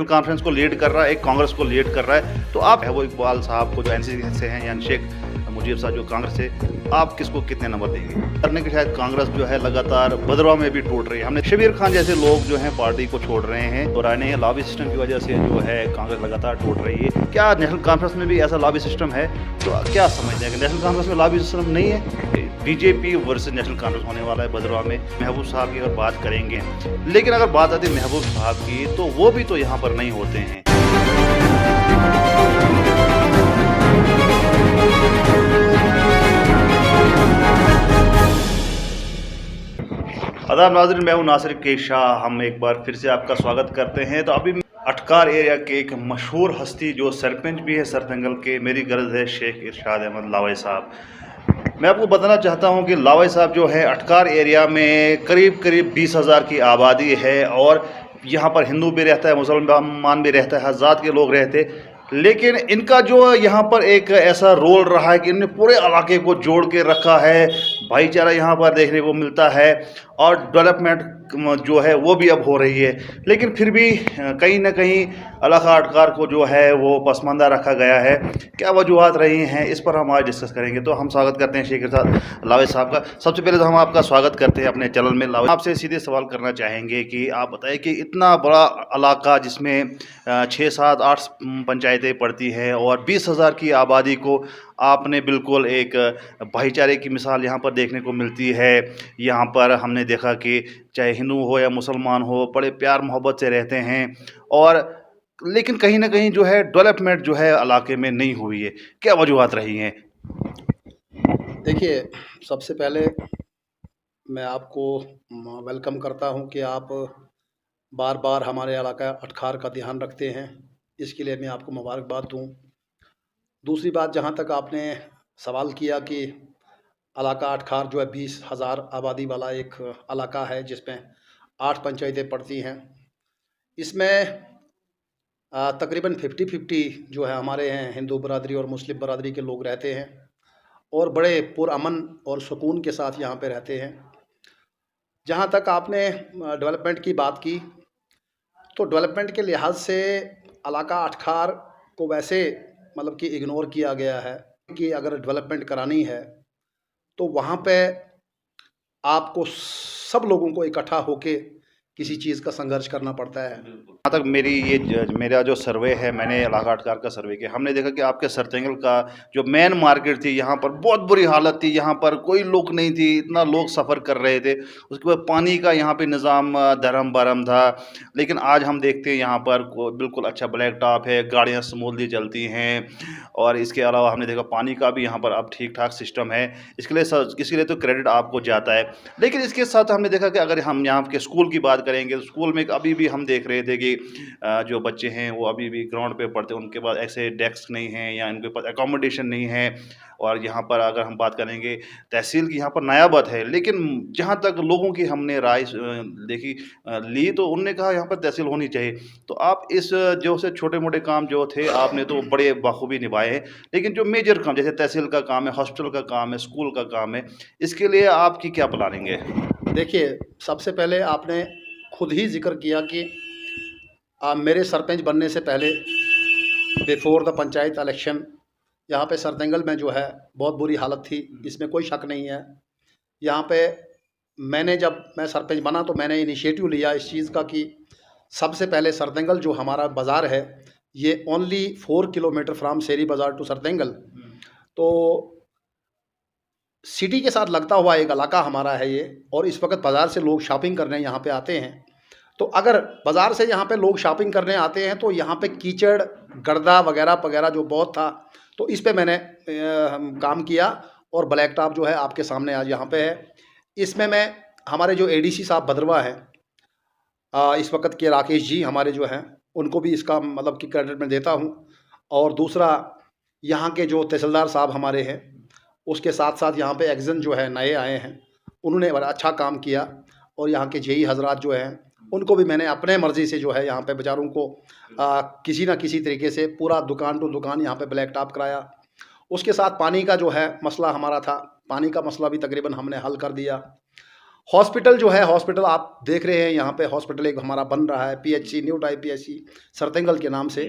Conference को lead कर रहा है, एक कांग्रेस को लीड कर रहा है। तो आप है वो इकबाल साहब को जो एनसीसी से हैं, या शेख मुजीब साहब जो कांग्रेस से, आप किसको कितने नंबर देंगे? करने के शायद कांग्रेस जो है लगातार बदरवा में भी टूट रही है। हमने शबीर खान जैसे लोग जो हैं पार्टी को छोड़ रहे हैं, तो राय लॉबी सिस्टम की वजह से जो है कांग्रेस लगातार टूट रही है। क्या नेशनल कॉन्फ्रेंस में भी ऐसा लॉबी सिस्टम है? तो क्या समझते हैं कि नेशनल कॉन्फ्रेंस में लॉबी सिस्टम नहीं है? बीजेपी वर्सेस नेशनल कॉन्फ्रेंस होने वाला है बदरवा में। महबूब साहब की अगर बात करेंगे, लेकिन अगर बात आती है महबूब साहब की, तो वो भी तो यहाँ पर नहीं होते हैं। आदाब नाज़रीन, मैं हूं नासिर के शाह। हम एक बार फिर से आपका स्वागत करते हैं। तो अभी अटकार एरिया के एक मशहूर हस्ती जो सरपंच भी है सरतंगल के, मेरी गर्ज है शेख इरशाद अहमद लावई साहब। मैं आपको बताना चाहता हूं कि लावई साहब जो है अटकार एरिया में करीब 20,000 की आबादी है, और यहाँ पर हिंदू भी रहता है, मुसलमान भी रहता है, हर जात के लोग रहते हैं। लेकिन इनका जो यहाँ पर एक ऐसा रोल रहा है कि इन्होंने पूरे इलाके को जोड़ के रखा है, भाईचारा यहाँ पर देखने को मिलता है, और डेवलपमेंट जो है वो भी अब हो रही है। लेकिन फिर भी कहीं ना कहीं इलाका अटकार को जो है वो पसमानदा रखा गया है। क्या वजूहत रही हैं, इस पर हम आज डिस्कस करेंगे। तो हम स्वागत करते हैं शेख इरशाद लावई साहब का। सबसे पहले तो हम आपका स्वागत करते हैं अपने चैनल में। लावई, आपसे सीधे सवाल करना चाहेंगे कि आप बताएं कि इतना बड़ा इलाका जिसमें 6, 7, 8 पंचायतें पड़ती हैं और 20,000 की आबादी को आपने बिल्कुल एक भाईचारे की मिसाल यहाँ पर देखने को मिलती है। यहाँ पर हमने देखा कि चाहे हिंदू हो या मुसलमान हो, बड़े प्यार मोहब्बत से रहते हैं, और लेकिन कहीं ना कहीं जो है डेवलपमेंट जो है इलाके में नहीं हुई है। क्या वजूहत रही हैं? देखिए, सबसे पहले मैं आपको वेलकम करता हूं कि आप बार बार हमारे इलाका अटखार का ध्यान रखते हैं, इसके लिए मैं आपको मुबारकबाद दूं। दूसरी बात, जहां तक आपने सवाल किया कि इलाका अटखार जो है 20,000 आबादी वाला एक इलाका है जिसमें 8 पंचायतें पड़ती हैं। इसमें तकरीबन 50-50 जो है हमारे हैं हिंदू बरादरी और मुस्लिम बरादरी के लोग रहते हैं, और बड़े पुरअमन और सुकून के साथ यहाँ पे रहते हैं। जहाँ तक आपने डेवलपमेंट की बात की, तो डेवलपमेंट के लिहाज से इलाका अटखार को वैसे मतलब कि इग्नोर किया गया है कि अगर डेवलपमेंट करानी है तो वहाँ पे आपको सब लोगों को इकट्ठा होके किसी चीज़ का संघर्ष करना पड़ता है। जहाँ तक मेरा जो सर्वे है, मैंने इलाका अटकार का सर्वे किया, हमने देखा कि आपके सरतंगल का जो मेन मार्केट थी, यहाँ पर बहुत बुरी हालत थी। यहाँ पर कोई लोग नहीं थी, इतना लोग सफ़र कर रहे थे। उसके बाद पानी का यहाँ पे निज़ाम धर्म बरम था। लेकिन आज हम देखते हैं यहाँ पर बिल्कुल अच्छा ब्लैक टॉप है, गाड़ियाँ स्मूथली चलती हैं, और इसके अलावा हमने देखा पानी का भी यहाँ पर अब ठीक ठाक सिस्टम है। इसके लिए तो क्रेडिट आपको जाता है। लेकिन इसके साथ हमने देखा कि अगर हम यहाँ के स्कूल की बात करेंगे, तो स्कूल में अभी भी हम देख रहे थे कि जो बच्चे हैं वो अभी भी ग्राउंड पे पढ़ते हैं, उनके पास ऐसे डेस्क नहीं हैं या उनके पास एकोमोडेशन नहीं है। और यहाँ पर अगर हम बात करेंगे, तहसील की यहाँ पर नयाबत है, लेकिन जहाँ तक लोगों की हमने राय देखी ली, तो उनने कहा यहाँ पर तहसील होनी चाहिए। तो आप इस जो से छोटे मोटे काम जो थे आपने तो बड़े बखूबी निभाए हैं, लेकिन जो मेजर काम जैसे तहसील का काम है, हॉस्पिटल का काम है, स्कूल का काम है, इसके लिए आपकी क्या प्लानिंग है? देखिए, सबसे पहले आपने खुद ही जिक्र किया कि मेरे सरपंच बनने से पहले बिफोर द पंचायत इलेक्शन यहाँ पे सरतंगल में जो है बहुत बुरी हालत थी, इसमें कोई शक नहीं है। यहाँ पे जब मैं सरपंच बना तो मैंने इनिशिएटिव लिया इस चीज़ का कि सबसे पहले सरतंगल जो हमारा बाज़ार है, ये ओनली 4 किलोमीटर फ्राम शेरी बाज़ार टू सरतंगल, तो सिटी के साथ लगता हुआ एक इलाका हमारा है ये। और इस वक्त बाज़ार से लोग शॉपिंग करने यहाँ पे आते हैं, तो अगर बाज़ार से यहाँ पे लोग शॉपिंग करने आते हैं तो यहाँ पे कीचड़ गर्दा वगैरह वगैरह जो बहुत था, तो इस पे मैंने काम किया, और ब्लैक टॉप जो है आपके सामने आज यहाँ पे है। इसमें मैं हमारे जो एडीसी साहब भद्रवा हैं इस वक्त के, राकेश जी हमारे जो हैं, उनको भी इसका मतलब कि क्रेडिट मैं देता हूँ। और दूसरा, यहाँ के जो तहसीलदार साहब हमारे हैं, उसके साथ साथ यहाँ पे एग्जन जो है नए आए हैं, उन्होंने बड़ा अच्छा काम किया। और यहाँ के जेई हजरात जो हैं, उनको भी मैंने अपने मर्ज़ी से जो है यहाँ पे बेचारों को किसी ना किसी तरीके से पूरा दुकान टू दुकान यहाँ पे ब्लैक टॉप कराया। उसके साथ पानी का जो है मसला हमारा था, पानी का मसला भी तकरीबन हमने हल कर दिया। हॉस्पिटल जो है, हॉस्पिटल आप देख रहे हैं यहाँ पे, हॉस्पिटल एक हमारा बन रहा है, पीएचसी, न्यू टाइप पीएचसी सरतंगल के नाम से।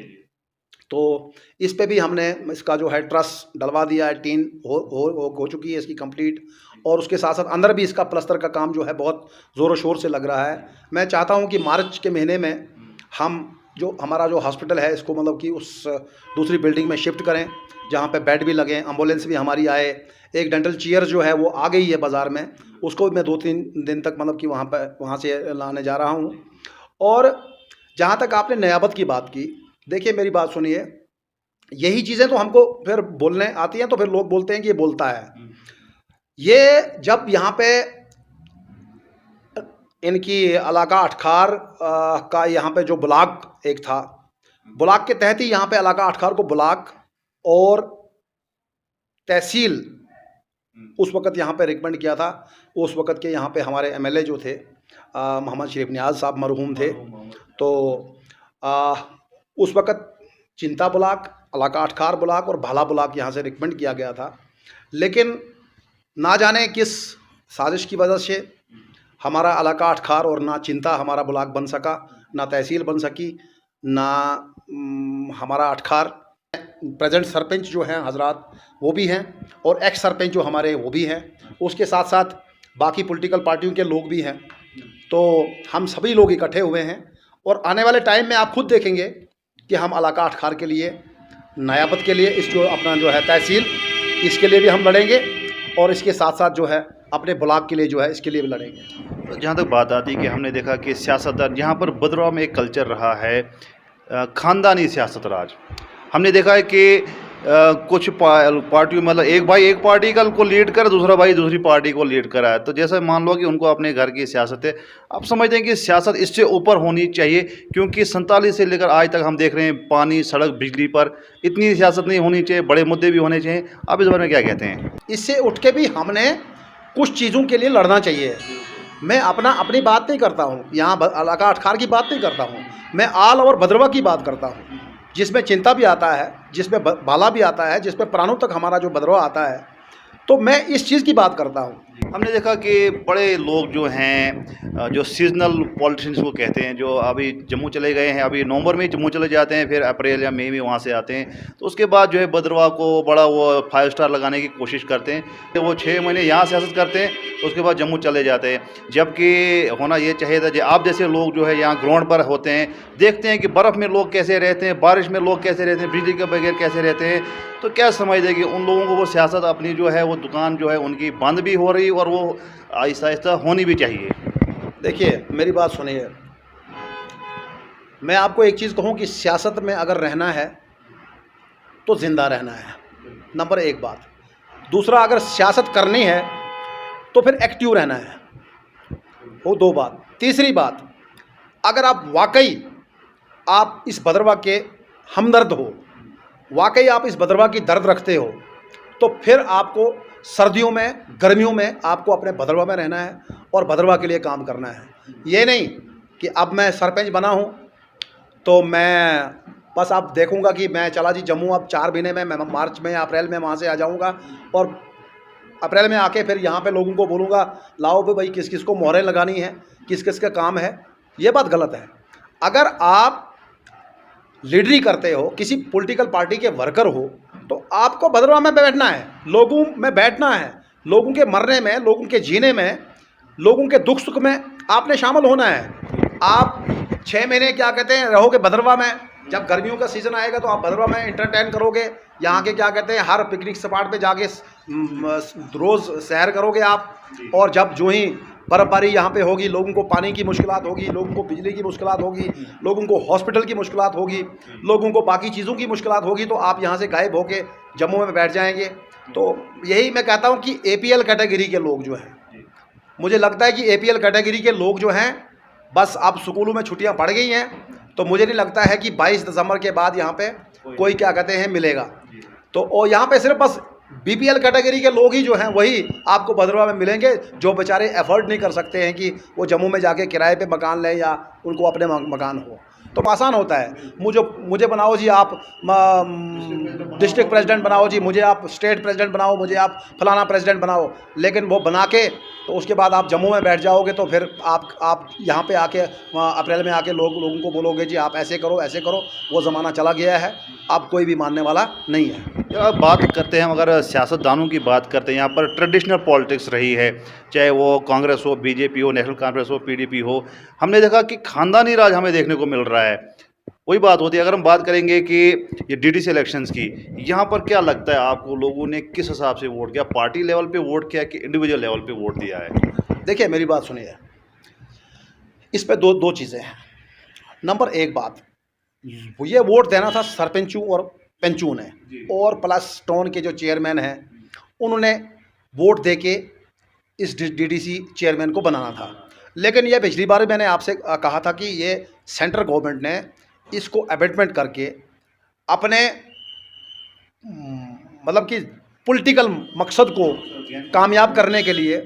तो इस पे भी हमने इसका जो है ट्रस डलवा दिया है, टीन हो चुकी है इसकी कंप्लीट, और उसके साथ साथ अंदर भी इसका प्लस्तर का काम जो है बहुत ज़ोरों शोर से लग रहा है। मैं चाहता हूँ कि मार्च के महीने में हम जो हमारा जो हॉस्पिटल है इसको मतलब कि उस दूसरी बिल्डिंग में शिफ्ट करें, जहाँ पे बेड भी लगें, एम्बुलेंस भी हमारी आए। एक डेंटल चेयर जो है वो आ गई है बाज़ार में, उसको भी मैं 2-3 दिन तक मतलब कि वहाँ से लाने जा रहा हूँ। और जहाँ तक आपने नियाबत की बात की, देखिए मेरी बात सुनिए, यही चीज़ें तो हमको फिर बोलने आती हैं, तो फिर लोग बोलते हैं कि ये बोलता है। ये जब यहाँ पे इनकी इलाका अटखार का यहाँ पे जो ब्लॉक एक था, ब्लॉक के तहत ही यहाँ पे इलाका अटखार को ब्लॉक और तहसील उस वक़्त यहाँ पे रिकमेंड किया था। उस वक़्त के यहाँ पे हमारे एमएलए जो थे मोहम्मद शरीफ नियाज़ साहब मरहूम थे। तो उस वक़्त चिंता ब्लॉक, इलाका अटखार ब्लॉक और भाला ब्लॉक यहाँ से रिकमेंड किया गया था। लेकिन ना जाने किस साजिश की वजह से हमारा इलाका अटखार और ना चिंता हमारा ब्लॉक बन सका, ना तहसील बन सकी, ना हमारा अटखार। प्रेजेंट सरपंच जो हैं हजरात वो भी हैं, और एक्स सरपंच जो हमारे वो भी हैं, उसके साथ साथ बाकी पॉलिटिकल पार्टियों के लोग भी हैं। तो हम सभी लोग इकट्ठे हुए हैं, और आने वाले टाइम में आप खुद देखेंगे कि हम इलाका अटखार के लिए, नायाबत के लिए, इस जो अपना जो है तहसील, इसके लिए भी हम लड़ेंगे, और इसके साथ साथ जो है अपने ब्लॉक के लिए जो है इसके लिए भी लड़ेंगे। जहाँ तक बात आती है कि हमने देखा कि सियासतदान, जहाँ पर भद्रवाह में एक कल्चर रहा है ख़ानदानी सियासत राज। हमने देखा है कि कुछ पार्टियों मतलब एक भाई एक पार्टी को लीड कर, दूसरा भाई दूसरी पार्टी को लीड करा है। तो जैसे मान लो कि उनको अपने घर की सियासत है, आप समझते हैं कि सियासत इससे ऊपर होनी चाहिए, क्योंकि 47 से लेकर आज तक हम देख रहे हैं पानी, सड़क, बिजली पर इतनी सियासत नहीं होनी चाहिए, बड़े मुद्दे भी होने चाहिए। आप इस बारे में क्या कहते हैं? इससे उठ के भी हमने कुछ चीज़ों के लिए लड़ना चाहिए। मैं अपनी बात नहीं करता हूँ, यहाँ इलाका अटखार की बात नहीं करता हूँ, मैं आल ओवर भद्रवाह की बात करता हूँ, जिसमें चिंता भी आता है, जिसमें भाला भी आता है, जिसमें प्राणों तक हमारा जो भद्रवाह आता है। तो मैं इस चीज़ की बात करता हूँ। हमने देखा कि बड़े लोग जो हैं, जो सीजनल पॉलिटिशियंस को कहते हैं, जो अभी जम्मू चले गए हैं, अभी नवंबर में जम्मू चले जाते हैं, फिर अप्रैल या मई में वहाँ से आते हैं, तो उसके बाद जो है भद्रवाह को बड़ा वो 5 स्टार लगाने की कोशिश करते हैं। तो वो 6 महीने यहाँ सियासत करते हैं, तो उसके बाद जम्मू चले जाते हैं। जबकि होना ये चाहिए था कि आप जैसे लोग जो है यहाँ ग्राउंड पर होते हैं, देखते हैं कि बर्फ़ में लोग कैसे रहते हैं, बारिश में लोग कैसे रहते हैं, बिजली के बगैर कैसे रहते हैं। तो क्या समझते हैं कि उन लोगों को वो सियासत अपनी जो है वो दुकान जो है उनकी बंद भी हो रही, और वो आहिस्ता आहिस्ता होनी भी चाहिए। देखिए मेरी बात सुनिए, मैं आपको एक चीज़ कहूँ कि सियासत में अगर रहना है तो ज़िंदा रहना है, नंबर 1 बात। दूसरा, अगर सियासत करनी है तो फिर एक्टिव रहना है, वो 2 बात। तीसरी बात, अगर आप वाकई आप इस भद्रवाह के हमदर्द हो, वाकई आप इस भद्रवाह की दर्द रखते हो, तो फिर आपको सर्दियों में, गर्मियों में आपको अपने भद्रवाह में रहना है और भद्रवाह के लिए काम करना है। ये नहीं कि अब मैं सरपंच बना हूँ तो मैं बस आप देखूँगा कि मैं चला जी जम्मू, अब 4 महीने में, मैं मार्च में या अप्रैल में वहाँ से आ जाऊँगा, और अप्रैल में आके फिर यहाँ पे लोगों को बोलूँगा लाओ भाई किस किस को मोहरें लगानी है, किस किस का काम है। ये बात गलत है। अगर आप लीडरी करते हो, किसी पॉलिटिकल पार्टी के वर्कर हो, तो आपको भद्रवाह में बैठना है, लोगों में बैठना है, लोगों के मरने में, लोगों के जीने में, लोगों के दुख सुख में आपने शामिल होना है। आप 6 महीने क्या कहते हैं रहोगे भद्रवाह में, जब गर्मियों का सीज़न आएगा तो आप भद्रवाह में एंटरटेन करोगे, यहाँ के क्या कहते हैं हर पिकनिक स्पॉट पे जाके रोज़ सैर करोगे आप। और जब जो ही बर्फबारी यहाँ पे होगी, लोगों को पानी की मुश्किलात होगी, लोगों को बिजली की मुश्किलात होगी, लोगों को हॉस्पिटल की मुश्किलात होगी, लोगों को बाकी चीज़ों की मुश्किलात होगी, तो आप यहाँ से गायब होके जम्मू में बैठ जाएंगे। तो यही मैं कहता हूँ कि APL कैटेगरी के लोग जो हैं, मुझे लगता है कि APL कैटेगरी के लोग जो हैं, बस अब स्कूलों में छुट्टियाँ पड़ गई हैं, तो मुझे नहीं लगता है कि 22 दिसंबर के बाद यहाँ पे कोई क्या कहते हैं मिलेगा। तो और यहाँ पे सिर्फ बस BPL कैटेगरी के लोग ही जो हैं वही आपको भद्रवाह में मिलेंगे, जो बेचारे एफर्ट नहीं कर सकते हैं कि वो जम्मू में जाके किराए पे मकान लें या उनको अपने मकान हो। तो आसान होता है। मुझे बनाओ जी आप डिस्ट्रिक्ट प्रेसिडेंट बनाओ जी, मुझे आप स्टेट प्रेसिडेंट बनाओ, मुझे आप फलाना प्रेसिडेंट बनाओ, लेकिन वो बना के तो उसके बाद आप जम्मू में बैठ जाओगे तो फिर आप यहाँ पे आके अप्रैल में आके लोगों को बोलोगे जी आप ऐसे करो ऐसे करो। वो ज़माना चला गया है, अब कोई भी मानने वाला नहीं है। जब बात करते हैं हम, अगर सियासतदानों की बात करते हैं, यहाँ पर ट्रेडिशनल पॉलिटिक्स रही है, चाहे वो कांग्रेस हो, बीजेपी हो, नेशनल कॉन्फ्रेंस हो, पीडीपी हो, हमने देखा कि खानदानी राज हमें देखने को मिल रहा है। वही बात होती है। अगर हम बात करेंगे कि ये डीडीसी इलेक्शंस की, यहाँ पर क्या लगता है आपको, लोगों ने किस हिसाब से वोट किया? पार्टी लेवल पे वोट किया कि इंडिविजुअल लेवल पे वोट दिया है? देखिए मेरी बात सुनिए, इस पे दो चीज़ें हैं। नंबर एक बात, ये वोट देना था सरपंचों और पंचों ने, और प्लस टाउन के जो चेयरमैन हैं उन्होंने वोट दे के इस डीडीसी चेयरमैन को बनाना था। लेकिन ये पिछली बार मैंने आपसे कहा था कि ये सेंट्रल गवर्नमेंट ने इसको अमेंडमेंट करके अपने मतलब कि पॉलिटिकल मकसद को कामयाब करने के लिए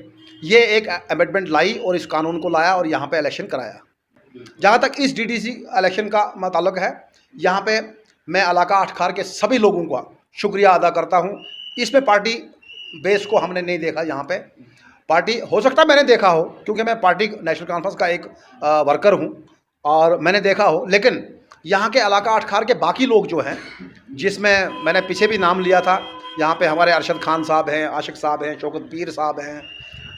ये एक अमेंडमेंट लाई और इस कानून को लाया और यहाँ पे इलेक्शन कराया। जहाँ तक इस डीडीसी इलेक्शन का ताल्लुक है, यहाँ पे मैं इलाका अटखार के सभी लोगों का शुक्रिया अदा करता हूँ। इसमें पार्टी बेस को हमने नहीं देखा। यहाँ पे पार्टी, हो सकता है मैंने देखा हो क्योंकि मैं पार्टी नेशनल कॉन्फ्रेंस का एक वर्कर हूँ और मैंने देखा हो, लेकिन यहाँ के इलाका अटखार के बाकी लोग जो हैं, जिसमें मैंने पीछे भी नाम लिया था, यहाँ पे हमारे अरशद खान साहब हैं, आशिक साहब हैं, शौकत पीर साहब हैं,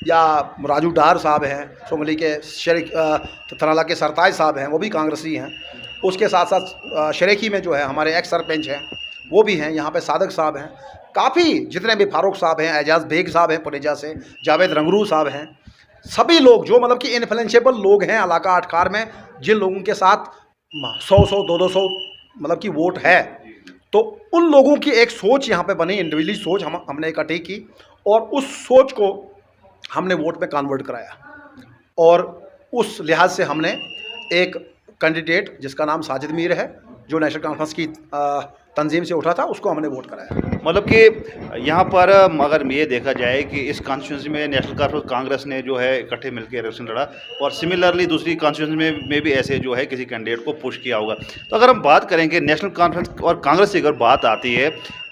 या राजू डार साहब हैं, सोमली के शरीक थराला के सरताज साहब हैं, वो भी कांग्रेसी हैं। उसके साथ साथ शरीकी में जो है हमारे एक्स सरपंच हैं वो भी हैं, यहाँ पे सादक साहब हैं, काफ़ी जितने भी फारूक साहब हैं, एजाज बेग साहब हैं पुनेजा से, जावेद रंगरू साहब हैं, सभी लोग जो मतलब कि इन्फ्लुएंशियल लोग हैं इलाका अटखार में, जिन लोगों के साथ 100 200 मतलब कि वोट है, तो उन लोगों की एक सोच यहाँ पे बनी, इंडिविजुअली सोच हमने इकट्ठी की और उस सोच को हमने वोट में कन्वर्ट कराया। और उस लिहाज से हमने एक कैंडिडेट जिसका नाम साजिद मीर है, जो नेशनल कॉन्फ्रेंस की तंजीम से उठा था, उसको हमने वोट कराया। मतलब कि यहाँ पर अगर ये देखा जाए कि इस कॉन्स्टिट्यूंसी में नेशनल कॉन्फ्रेंस कांग्रेस ने जो है इकट्ठे मिलकर इलेक्शन लड़ा, और सिमिलरली दूसरी कॉन्स्टिट्यूंसी में भी ऐसे जो है किसी कैंडिडेट को पुश किया होगा। तो अगर हम बात करेंगे नेशनल कॉन्फ्रेंस और कांग्रेस की अगर बात आती है,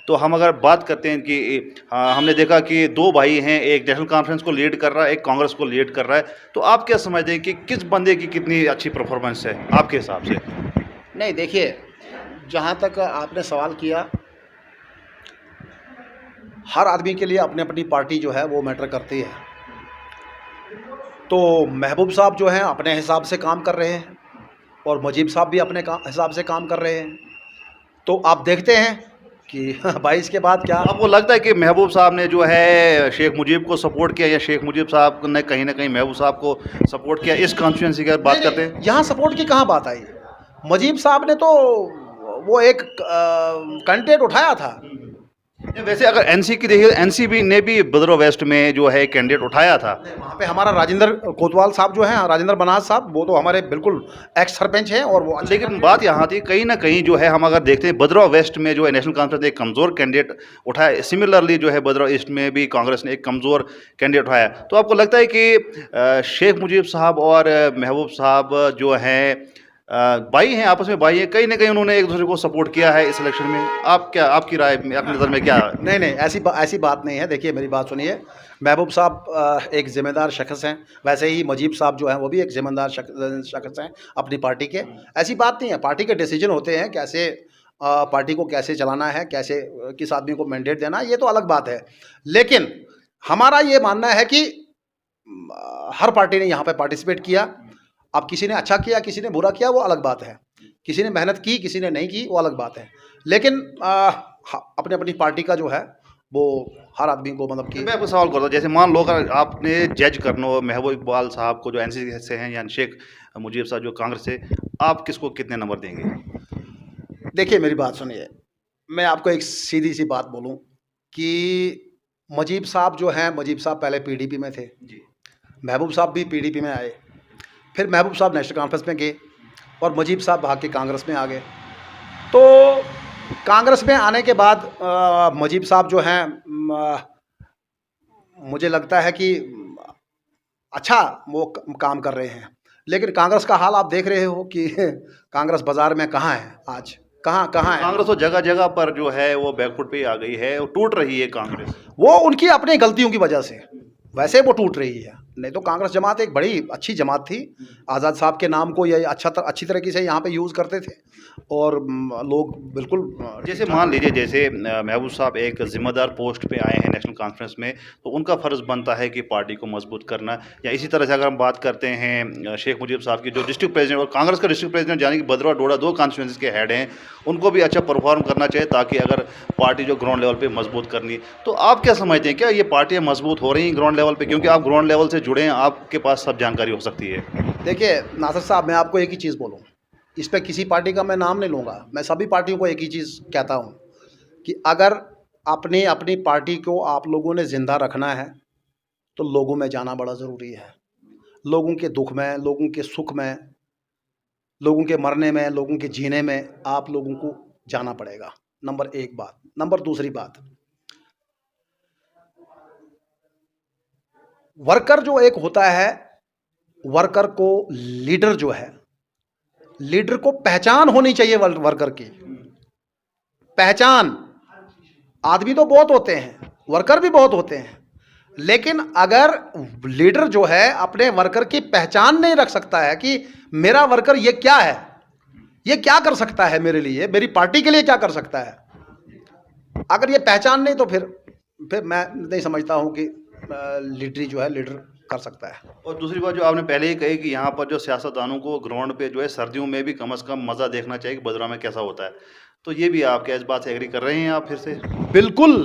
तो हम अगर बात करते हैं कि हमने देखा कि दो भाई हैं, एक नेशनल कॉन्फ्रेंस को लीड कर रहा है, एक कांग्रेस को लीड कर रहा है, तो आप क्या समझते हैं कि किस बंदे की कितनी अच्छी परफॉर्मेंस है आपके हिसाब से? नहीं, देखिए, जहाँ तक आपने सवाल किया, हर आदमी के लिए अपनी अपनी पार्टी जो है वो मैटर करती है। तो महबूब साहब जो हैं अपने हिसाब से काम कर रहे हैं और मुजीब साहब भी अपने हिसाब से काम कर रहे हैं। तो आप देखते हैं कि 22 के बाद क्या आपको लगता है कि महबूब साहब ने जो है शेख मुजीब को सपोर्ट किया, या शेख मुजीब साहब ने कहीं ना कहीं महबूब साहब को सपोर्ट किया इस कॉन्स्टिट्यूंसी की अगर बात करते हैं? यहाँ सपोर्ट की कहाँ बात आई? मुजीब साहब ने तो वो एक कैंडिडेट उठाया था। वैसे अगर एनसी की देखिए, एनसीबी ने भी भद्रवाह वेस्ट में जो है कैंडिडेट उठाया था। वहाँ पे हमारा राजेंद्र कोतवाल साहब जो हैं, राजेंद्र बनास साहब, वो तो हमारे बिल्कुल एक्स सरपंच हैं और वो। लेकिन बात यहाँ थी, कहीं ना कहीं जो है हम अगर देखते हैं भद्रवाह वेस्ट में जो है नेशनल कॉन्फ्रेंस ने एक कमज़ोर कैंडिडेट उठाया, सिमिलरली जो है भद्रवाह ईस्ट में भी कांग्रेस ने एक कमज़ोर कैंडिडेट उठाया। तो आपको लगता है कि शेख मुजीब साहब और महबूब साहब जो हैं भाई हैं, आपस में भाई हैं, कहीं ना कहीं उन्होंने एक दूसरे को सपोर्ट किया है इस इलेक्शन में? आप क्या, आपकी राय में, अपनी नज़र में क्या? नहीं, ऐसी बात नहीं है। देखिए मेरी बात सुनिए, महबूब साहब एक ज़िम्मेदार शख्स हैं, वैसे ही मुजीब साहब जो हैं वो भी एक ज़िम्मेदार शख्स हैं अपनी पार्टी के। ऐसी बात नहीं है, पार्टी के डिसीजन होते हैं, कैसे पार्टी को कैसे चलाना है, कैसे किस आदमी को मैंडेट देना है, ये तो अलग बात है। लेकिन हमारा ये मानना है कि हर पार्टी ने यहाँ पे पार्टिसिपेट किया। अब किसी ने अच्छा किया, किसी ने बुरा किया, वो अलग बात है। किसी ने मेहनत की, किसी ने नहीं की, वो अलग बात है। लेकिन अपनी अपनी पार्टी का जो है वो हर आदमी को मतलब कि। मैं आपको सवाल करता हूँ, जैसे मान लो अगर आपने जज करना हो महबूब इकबाल साहब को जो एनसीसी से हैं, या शेख मुजीब साहब जो कांग्रेस से, आप किसको कितने नंबर देंगे? देखिए मेरी बात सुनिए, मैं आपको एक सीधी सी बात बोलूं कि मुजीब साहब जो हैं, मुजीब साहब पहले पीडीपी में थे, महबूब साहब भी पीडीपी में आए, फिर महबूब साहब नेशनल कॉन्फ्रेंस में गए और मुजीब साहब भाग के कांग्रेस में आ गए। तो कांग्रेस में आने के बाद मुजीब साहब जो हैं, मुझे लगता है कि अच्छा वो काम कर रहे हैं। लेकिन कांग्रेस का हाल आप देख रहे हो कि कांग्रेस बाजार में कहाँ है आज, कहाँ कहाँ है। कांग्रेस तो जगह जगह पर जो है वो बैकफुट पे आ गई है, वो टूट रही है कांग्रेस। वो उनकी अपनी गलतियों की वजह से वैसे वो टूट रही है, नहीं तो कांग्रेस जमात एक बड़ी अच्छी जमात थी। आज़ाद साहब के नाम को ये अच्छी तरीके से यहाँ पे यूज़ करते थे और लोग बिल्कुल जैसे मान लीजिए जैसे महबूब साहब एक जिम्मेदार पोस्ट पे आए हैं नेशनल कॉन्फ्रेंस में, तो उनका फ़र्ज़ बनता है कि पार्टी को मजबूत करना। या इसी तरह से अगर हम बात करते हैं शेख मुजीब साहब की, जो डिस्ट्रिक्ट प्रेसिडेंट और कांग्रेस का डिस्ट्रिक्ट प्रेसिडेंट यानी कि भद्रवा डोडा 2 कॉन्स्टिट्यूंसीज के हेड हैं, उनको भी अच्छा परफॉर्म करना चाहिए ताकि अगर पार्टी जो ग्राउंड लेवल पे मजबूत करनी। तो आप क्या समझते हैं, क्या ये पार्टियाँ मजबूत हो रही हैं ग्राउंड लेवल पे? क्योंकि आप ग्राउंड लेवल से जुड़े हैं, आपके पास सब जानकारी हो सकती है। देखिए नासिर साहब, मैं आपको एक ही चीज़ बोलूँ, इस पर किसी पार्टी का मैं नाम नहीं लूँगा, मैं सभी पार्टियों को एक ही चीज़ कहता हूँ कि अगर अपनी अपनी पार्टी को आप लोगों ने ज़िंदा रखना है तो लोगों में जाना बड़ा ज़रूरी है। लोगों के दुख में, लोगों के सुख में, लोगों के मरने में, लोगों के जीने में आप लोगों को जाना पड़ेगा। नंबर एक बात। नंबर दूसरी बात, वर्कर जो एक होता है, वर्कर को लीडर जो है, लीडर को पहचान होनी चाहिए। वर्कर की पहचान, आदमी तो बहुत होते हैं, वर्कर भी बहुत होते हैं, लेकिन अगर लीडर जो है अपने वर्कर की पहचान नहीं रख सकता है कि मेरा वर्कर ये क्या है, ये क्या कर सकता है मेरे लिए, मेरी पार्टी के लिए क्या कर सकता है, अगर ये पहचान नहीं तो फिर मैं नहीं समझता हूं कि लीडरी जो है लीडर कर सकता है। और दूसरी बात जो आपने पहले ही कही कि यहाँ पर जो सियासतदानों को ग्राउंड पे जो है सर्दियों में भी कम से कम मज़ा देखना चाहिए कि भद्रवा में कैसा होता है, तो ये भी आप क्या इस बात से एग्री कर रहे हैं आप फिर से? बिल्कुल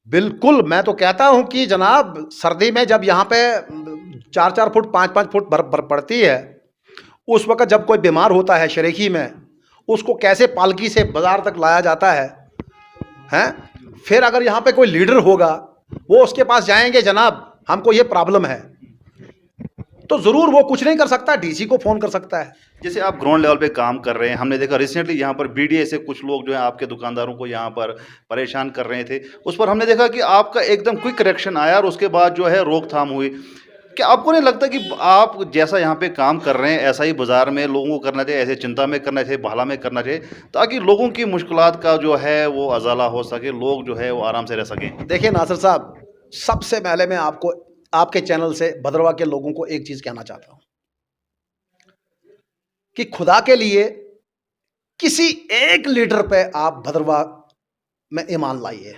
बिल्कुल, मैं तो कहता हूं कि जनाब सर्दी में जब यहाँ पे 4-4 फुट 5-5 फुट बर्फ पड़ती है, उस वक्त जब कोई बीमार होता है शरीकी में, उसको कैसे पालकी से बाजार तक लाया जाता है हैं? फिर अगर यहाँ पे कोई लीडर होगा, वो उसके पास जाएंगे, जनाब हमको ये प्रॉब्लम है, तो ज़रूर वो कुछ नहीं कर सकता, डीसी को फ़ोन कर सकता है। जैसे आप ग्राउंड लेवल पे काम कर रहे हैं, हमने देखा रिसेंटली यहाँ पर बीडीए से कुछ लोग जो है आपके दुकानदारों को यहाँ पर परेशान कर रहे थे, उस पर हमने देखा कि आपका एकदम क्विक रिएक्शन आया और उसके बाद जो है रोकथाम हुई। क्या आपको नहीं लगता कि आप जैसा यहाँ पे काम कर रहे हैं ऐसा ही बाज़ार में लोगों को करना चाहिए, ऐसे चिंता में करना चाहिए, भाला में करना चाहिए, ताकि लोगों की मुश्किलात का जो है वो अजाला हो सके, लोग जो है वो आराम से रह सकें? देखिए नासिर साहब, सबसे पहले मैं आपको आपके चैनल से भद्रवा के लोगों को एक चीज़ कहना चाहता हूँ कि खुदा के लिए किसी एक लीडर पे आप भद्रवा में ईमान लाइए।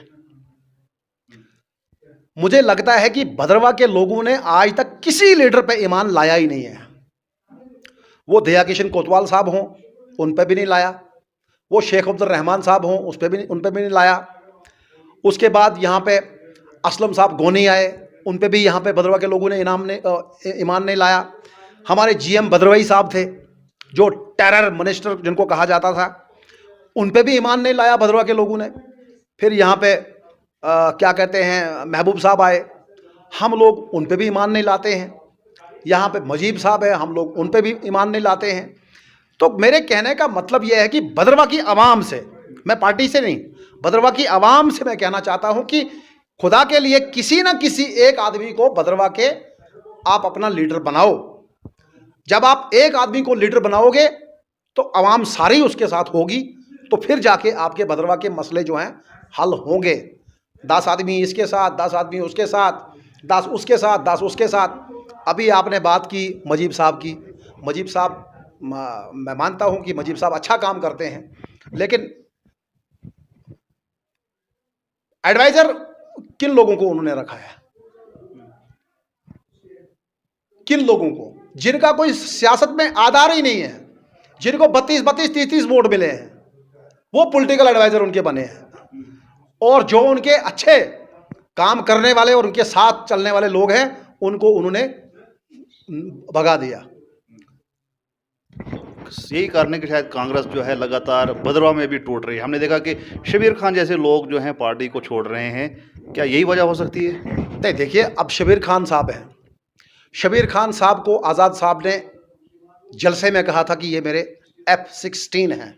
मुझे लगता है कि भद्रवा के लोगों ने आज तक किसी लीडर पे ईमान लाया ही नहीं है। वो दया किशन कोतवाल साहब हों, उन पे भी नहीं लाया, वो शेख अब्दुल रहमान साहब हों, उन पे भी नहीं लाया। उसके बाद यहाँ पे असलम साहब गोनी आए, उन पे भी यहाँ पे भद्रवा के लोगों ने ईमान नहीं लाया। हमारे जीएम भद्रवाई साहब थे जो टेरर मिनिस्टर जिनको कहा जाता था, उन पे भी ईमान नहीं लाया भद्रवा के लोगों ने। फिर यहाँ पे क्या कहते हैं महबूब साहब आए, हम लोग उन पे भी ईमान नहीं लाते हैं। यहाँ पे मुजीब साहब है, हम लोग उन पे भी ईमान नहीं लाते हैं। तो मेरे कहने का मतलब यह है कि भद्रवा की आवाम से, मैं पार्टी से नहीं, भद्रवा की आवाम से मैं कहना चाहता हूँ कि खुदा के लिए किसी न किसी एक आदमी को भद्रवा के आप अपना लीडर बनाओ। जब आप एक आदमी को लीडर बनाओगे तो आवाम सारी उसके साथ होगी, तो फिर जाके आपके भद्रवा के मसले जो हैं हल होंगे। 10 आदमी इसके साथ, 10 आदमी उसके साथ, 10 उसके साथ, 10 उसके साथ। अभी आपने बात की मुजीब साहब की, मुजीब साहब मैं मानता हूं कि मुजीब साहब अच्छा काम करते हैं, लेकिन एडवाइज़र किन लोगों को उन्होंने रखा है? किन लोगों को? जिनका कोई सियासत में आधार ही नहीं है, जिनको 32-32, 30-30 वोट मिले हैं, वो पॉलिटिकल एडवाइज़र उनके बने हैं। और जो उनके अच्छे काम करने वाले और उनके साथ चलने वाले लोग हैं, उनको उन्होंने भगा दिया। यही कारण है कि शायद कांग्रेस जो है लगातार भद्रवा में भी टूट रही है। हमने देखा कि शबीर खान जैसे लोग जो हैं पार्टी को छोड़ रहे हैं, क्या यही वजह हो सकती है? नहीं, देखिए अब शबीर खान साहब हैं, शबीर खान साहब को आज़ाद साहब ने जलसे में कहा था कि ये मेरे F-16 हैं।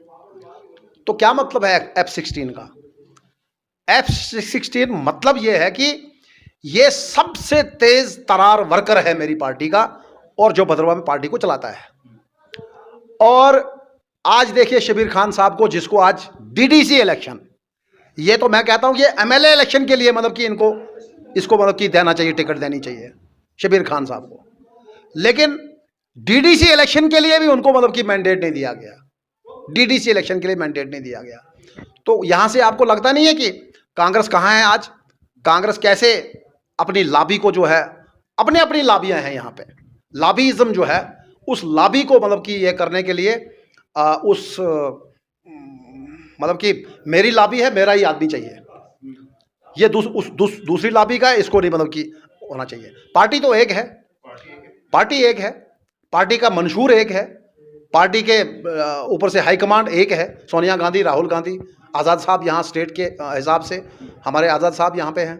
तो क्या मतलब है F-16 का? F-16 मतलब ये है कि ये सबसे तेज तरार वर्कर है मेरी पार्टी का, और जो भद्रवाह में पार्टी को चलाता है। और आज देखिए शबीर खान साहब को, जिसको आज डीडीसी इलेक्शन, ये तो मैं कहता हूं कि एमएलए इलेक्शन के लिए मतलब कि इसको मतलब कि देना चाहिए, टिकट देनी चाहिए शबीर खान साहब को, लेकिन डीडीसी इलेक्शन के लिए भी उनको मतलब कि मैंडेट नहीं दिया गया। डीडीसी इलेक्शन के लिए मैंडेट नहीं दिया गया। तो यहां से आपको लगता नहीं है कि कांग्रेस कहां है आज? कांग्रेस कैसे अपनी लॉबी को जो है, अपनी लॉबियां हैं यहाँ पे, लॉबीइज्म जो है, उस लॉबी को मतलब कि ये करने के लिए मतलब कि मेरी लॉबी है, मेरा ही आदमी चाहिए, ये दूसरी लॉबी का है, इसको नहीं मतलब कि होना चाहिए। पार्टी तो एक है, पार्टी एक है, पार्टी का मंशूर एक है, पार्टी के ऊपर से हाईकमांड एक है, सोनिया गांधी, राहुल गांधी, आज़ाद साहब यहाँ स्टेट के हिसाब से हमारे आज़ाद साहब यहाँ पे हैं।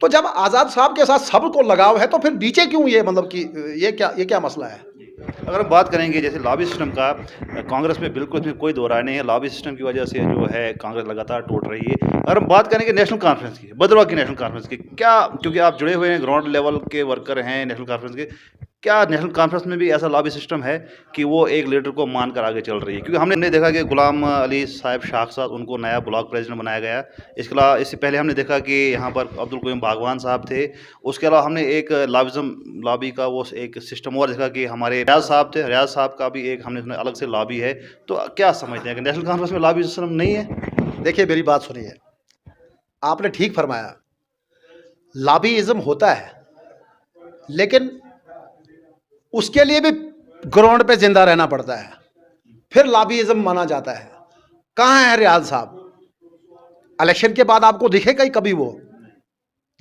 तो जब आज़ाद साहब के साथ सबको लगाव है तो फिर नीचे क्यों ये मतलब कि ये क्या मसला है? अगर हम बात करेंगे जैसे लॉबी सिस्टम का, कांग्रेस में बिल्कुल इसमें कोई दो राय नहीं है। लॉबी सिस्टम की वजह से जो है कांग्रेस लगातार टूट रही है। अगर हम बात करेंगे नेशनल कॉन्फ्रेंस की, भद्रवाह की नेशनल कॉन्फ्रेंस की, क्या, क्योंकि आप जुड़े हुए हैं, ग्राउंड लेवल के वर्कर हैं नेशनल कॉन्फ्रेंस के, क्या नेशनल कॉन्फ्रेंस में भी ऐसा लॉबी सिस्टम है कि वो एक लीडर को मानकर आगे चल रही है? क्योंकि हमने देखा कि गुलाम अली साहब शाख साहब, उनको नया ब्लॉक प्रेसिडेंट बनाया गया। इसके अलावा इससे पहले हमने देखा कि यहाँ पर अब्दुल कयूम बागवान साहब थे। उसके अलावा हमने एक लॉबी का वो एक सिस्टम और देखा कि हमारे रियाज साहब थे, रियाज साहब का भी एक हमने अलग से लॉबी है। तो क्या समझते हैं कि नेशनल कॉन्फ्रेंस में लॉबी सिस्टम नहीं है? देखिए मेरी बात सुनिए, आपने ठीक फरमाया, लॉबीइज्म होता है, लेकिन उसके लिए भी ग्राउंड पे जिंदा रहना पड़ता है, फिर लॉबीइज्म माना जाता है। कहाँ है रियाज साहब? इलेक्शन के बाद आपको दिखे कभी वो?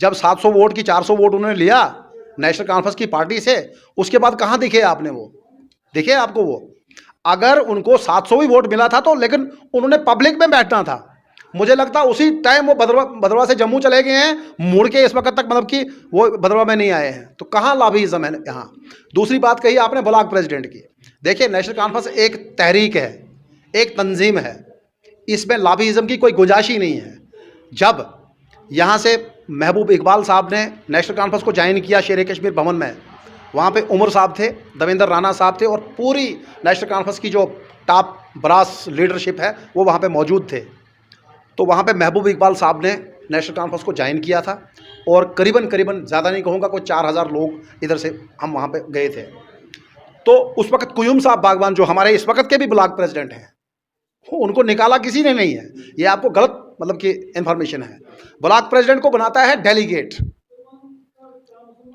जब 700 वोट की 400 वोट उन्होंने लिया नेशनल कॉन्फ्रेंस की पार्टी से, उसके बाद कहाँ दिखे आपने? वो दिखे आपको? वो अगर उनको 700 ही वोट मिला था तो, लेकिन उन्होंने पब्लिक में बैठना था। मुझे लगता है उसी टाइम वो भद्रवाह से जम्मू चले गए हैं, मुड़ के इस वक्त तक मतलब कि वो भद्रवाह में नहीं आए हैं। तो कहाँ लॉबीइज्म है यहाँ? दूसरी बात कही आपने ब्लॉक प्रेसिडेंट की। देखिए नेशनल कॉन्फ्रेंस एक तहरीक है, एक तंजीम है, इसमें लॉबीइज्म की कोई गुंजाइश ही नहीं है। जब यहाँ से महबूब इकबाल साहब ने नेशनल कॉन्फ्रेंस को ज्वाइन किया शेर कश्मीर भवन में, वहाँ पे उमर साहब थे, देवेंद्र राणा साहब थे, और पूरी नेशनल कॉन्फ्रेंस की जो टॉप ब्रास लीडरशिप है वो वहाँ पे मौजूद थे। तो वहाँ पे महबूब इकबाल साहब ने नेशनल कॉन्फ्रेंस को ज्वाइन किया था, और करीबन ज़्यादा नहीं कहूँगा, कोई 4000 लोग इधर से हम वहाँ पे गए थे। तो उस वक्त कयूम साहब बागवान, जो हमारे इस वक्त के भी ब्लॉक प्रेसिडेंट हैं, उनको निकाला किसी ने नहीं है। ये आपको गलत मतलब कि इन्फॉर्मेशन है। ब्लॉक प्रेसिडेंट को बनाता है डेलीगेट।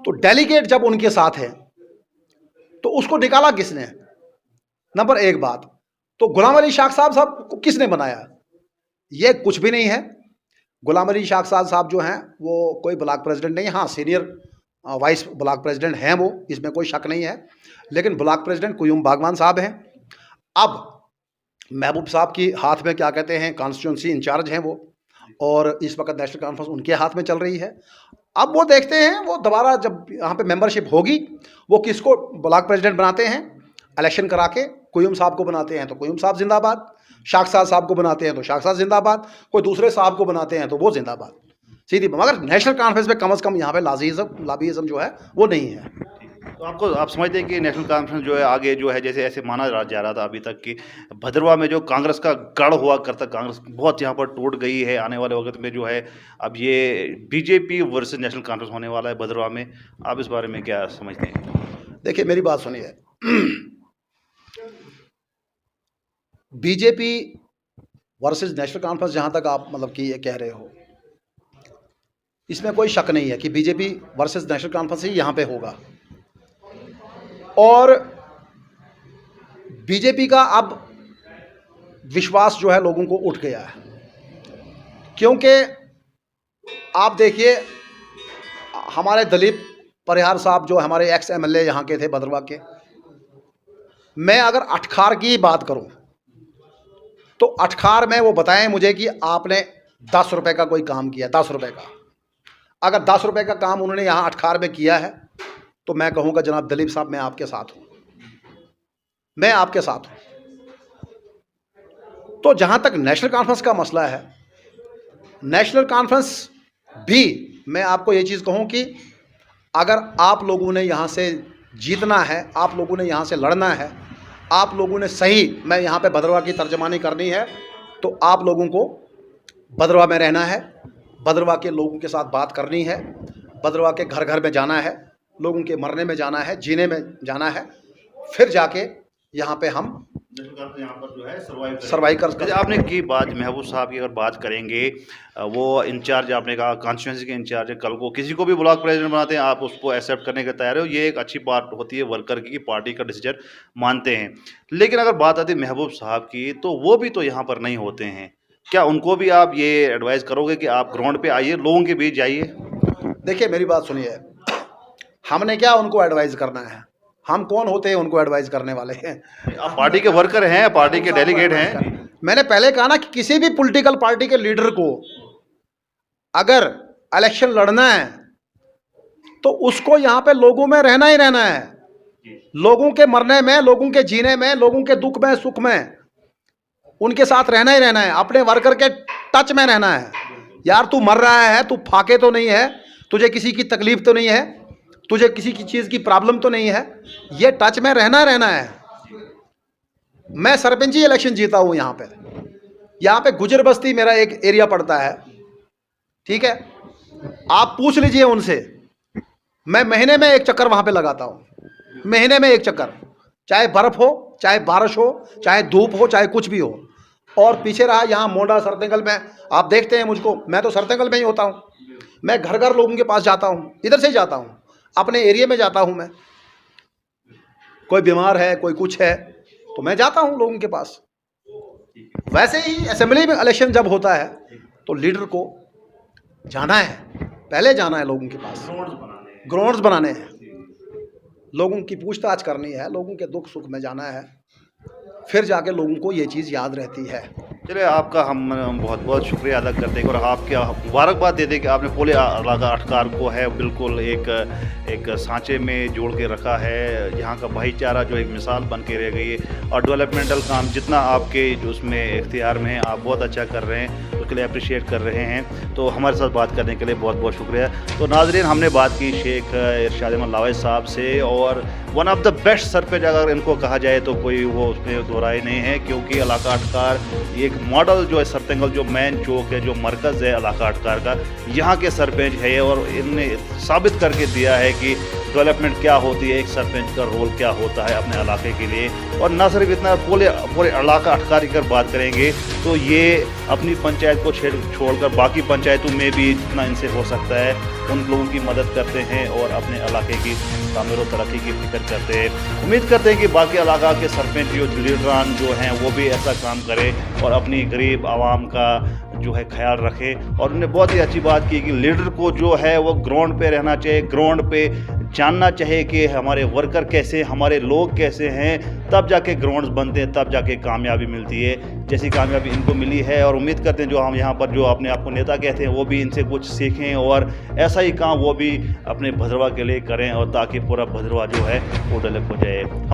तो डेलीगेट जब उनके साथ है तो उसको निकाला किसने? नंबर एक बात तो गुलाम अली शाख साहब को किसने बनाया? ये कुछ भी नहीं है। गुलाम अली शाख साहब जो हैं वो कोई ब्लॉक प्रेसिडेंट नहीं है। हाँ, सीनियर वाइस ब्लॉक प्रेसिडेंट हैं वो, इसमें कोई शक नहीं है, लेकिन ब्लॉक प्रेसिडेंट कयूम बागवान साहब हैं। अब महबूब साहब की हाथ में क्या कहते हैं, कॉन्स्टिट्यूंसी इंचार्ज हैं वो, और इस वक्त नेशनल कॉन्फ्रेंस उनके हाथ में चल रही है। अब वो देखते हैं, वो दोबारा जब यहाँ पे मेंबरशिप होगी, वो किसको ब्लॉक प्रेसिडेंट बनाते हैं, इलेक्शन करा के कयूम साहब को बनाते हैं तो कयूम साहब जिंदाबाद, शाख साहब को बनाते हैं तो शाख साहब जिंदाबाद, कोई दूसरे साहब को बनाते हैं तो वो जिंदाबाद, सीधी। मगर नेशनल कॉन्फ्रेंस में कम से कम यहाँ पे लॉबीइज्म जो है वो नहीं है। तो आप समझते हैं कि नेशनल कॉन्फ्रेंस जो है आगे जो है, जैसे ऐसे माना जा रहा था अभी तक कि भद्रवाह में जो कांग्रेस का गढ़ हुआ करता, कांग्रेस बहुत यहाँ पर टूट गई है। आने वाले वक्त में जो है अब ये बीजेपी वर्सेस नेशनल कॉन्फ्रेंस होने वाला है भद्रवाह में। आप इस बारे में क्या समझते हैं? देखिए मेरी बात सुनिए, बीजेपी वर्सेस नेशनल कॉन्फ्रेंस जहाँ तक आप मतलब कि ये कह रहे हो, इसमें कोई शक नहीं है कि बीजेपी वर्सेस नेशनल कॉन्फ्रेंस ही यहाँ पे होगा। और बीजेपी का अब विश्वास जो है लोगों को उठ गया है, क्योंकि आप देखिए हमारे दिलीप परिहार साहब जो हमारे एक्स एमएलए यहाँ के थे भद्रवाह के, मैं अगर अटखार की बात करूं तो अटखार में वो बताएं मुझे कि आपने 10 रुपए का कोई काम किया, 10 रुपए का। अगर 10 रुपए का काम उन्होंने यहाँ अटखार में किया है तो मैं कहूँगा जनाब दिलीप साहब मैं आपके साथ हूँ, मैं आपके साथ हूँ। तो जहाँ तक नेशनल कॉन्फ्रेंस का मसला है, नेशनल कॉन्फ्रेंस भी मैं आपको ये चीज़ कहूँ कि अगर आप लोगों ने यहाँ से जीतना है, आप लोगों ने यहाँ से लड़ना है, आप लोगों ने सही, मैं यहाँ पे भद्रवा की तर्जमानी करनी है, तो आप लोगों को भद्रवा में रहना है, भद्रवा के लोगों के साथ बात करनी है, भद्रवा के घर घर में जाना है, लोगों के मरने में जाना है, जीने में जाना है, फिर जाके यहाँ पे हम यहाँ पर जो है सर्वाइव कर। जैसे आपने की बात महबूब साहब की अगर बात करेंगे, वो इंचार्ज आपने कहा कॉन्स्टिट्यूंसी के इंचार्ज है, कल को किसी को भी ब्लॉक प्रेसिडेंट बनाते हैं, आप उसको एक्सेप्ट करने के तैयार हो, ये एक अच्छी बात होती है वर्कर की, पार्टी का डिसीजन मानते हैं। लेकिन अगर बात आती है महबूब साहब की, तो वो भी तो यहाँ पर नहीं होते हैं, क्या उनको भी आप ये एडवाइस करोगे कि आप ग्राउंड पे आइए, लोगों के बीच जाइए? देखिए मेरी बात सुनिए, हमने क्या उनको एडवाइस करना है, हम कौन होते हैं उनको एडवाइस करने वाले हैं? आप पार्टी के वर्कर हैं, पार्टी के डेलीगेट हैं। मैंने पहले कहा ना कि किसी भी पॉलिटिकल पार्टी के लीडर को अगर इलेक्शन लड़ना है तो उसको यहाँ पे लोगों में रहना ही रहना है, लोगों के मरने में, लोगों के जीने में, लोगों के दुख में, सुख में उनके साथ रहना ही रहना है, अपने वर्कर के टच में रहना है। यार तू मर रहा है, तू फाके तो नहीं है, तुझे किसी की तकलीफ तो नहीं है, तुझे किसी की चीज़ की प्रॉब्लम तो नहीं है, ये टच में रहना है। मैं सरपंची इलेक्शन जीता हूँ यहाँ पे गुजर बस्ती मेरा एक एरिया पड़ता है, ठीक है, आप पूछ लीजिए उनसे, मैं महीने में एक चक्कर वहाँ पे लगाता हूँ, महीने में एक चक्कर, चाहे बर्फ़ हो, चाहे बारिश हो, चाहे धूप हो, चाहे कुछ भी हो। और पीछे रहा यहाँ मोंडा सरतंगल में, आप देखते हैं मुझको, मैं तो सरतंगल में ही होता हूँ, मैं घर घर लोगों के पास जाता हूँ, इधर से ही जाता हूँ, अपने एरिया में जाता हूँ मैं, कोई बीमार है, कोई कुछ है तो मैं जाता हूँ लोगों के पास। वैसे ही असेंबली में इलेक्शन जब होता है तो लीडर को जाना है, पहले जाना है लोगों के पास, ग्राउंड्स बनाने हैं, लोगों की पूछताछ करनी है, लोगों के दुख सुख में जाना है, फिर जाके लोगों को ये चीज़ याद रहती है। चलिए आपका हम बहुत बहुत शुक्रिया अदा करते हैं और आपके मुबारकबाद देते हैं कि आपने पूरे इलाका अटकार को है बिल्कुल एक सांचे में जोड़ के रखा है। यहाँ का भाईचारा जो एक मिसाल बन के रह गई है और डेवलपमेंटल काम जितना आपके जो उसमें इख्तियार में है आप बहुत अच्छा कर रहे हैं, उसके लिए अप्रिशिएट कर रहे हैं। तो हमारे साथ बात करने के लिए बहुत बहुत शुक्रिया। तो नाज़रीन, हमने बात की शेख इरशाद अहमद लावेस साहब से और one of the best sarpanch अगर इनको कहा जाए तो कोई वो उसमें दो राय नहीं है, क्योंकि इलाका अटकार एक मॉडल जो है सरतंगल जो मेन चौक है, जो मरकज़ है इलाका अटकार का, यहाँ के सरपंच है और इनने साबित करके दिया है कि डेवलपमेंट क्या होती है, एक सरपंच का रोल क्या होता है अपने इलाके के लिए। और ना सिर्फ इतना, पूरे इलाका अटकार की अगर बात करेंगे तो ये अपनी पंचायत को छोड़कर बाकी पंचायतों में भी जितना इनसे हो सकता है उन लोगों की मदद करते हैं और अपने इलाके की तामीर और तरक्की की फिक्र करते हैं। उम्मीद करते हैं कि बाकी इलाका के सरपंच जो लीडरान जो हैं वो भी ऐसा काम करें और अपनी गरीब आवाम का जो है ख्याल रखें। और उन्होंने बहुत ही अच्छी बात की कि लीडर को जो है वो ग्राउंड पे रहना चाहिए, ग्राउंड पे जानना चाहिए कि हमारे वर्कर कैसे, हमारे लोग कैसे हैं, तब जाके ग्राउंड्स बनते हैं, तब जाके कामयाबी मिलती है जैसी कामयाबी इनको मिली है। और उम्मीद करते हैं जो हम यहाँ पर जो अपने आप को नेता कहते हैं वो भी इनसे कुछ सीखें और ऐसा ही काम वो भी अपने भद्रवा के लिए करें और ताकि पूरा भद्रवा जो है वो डेवलप हो जाए।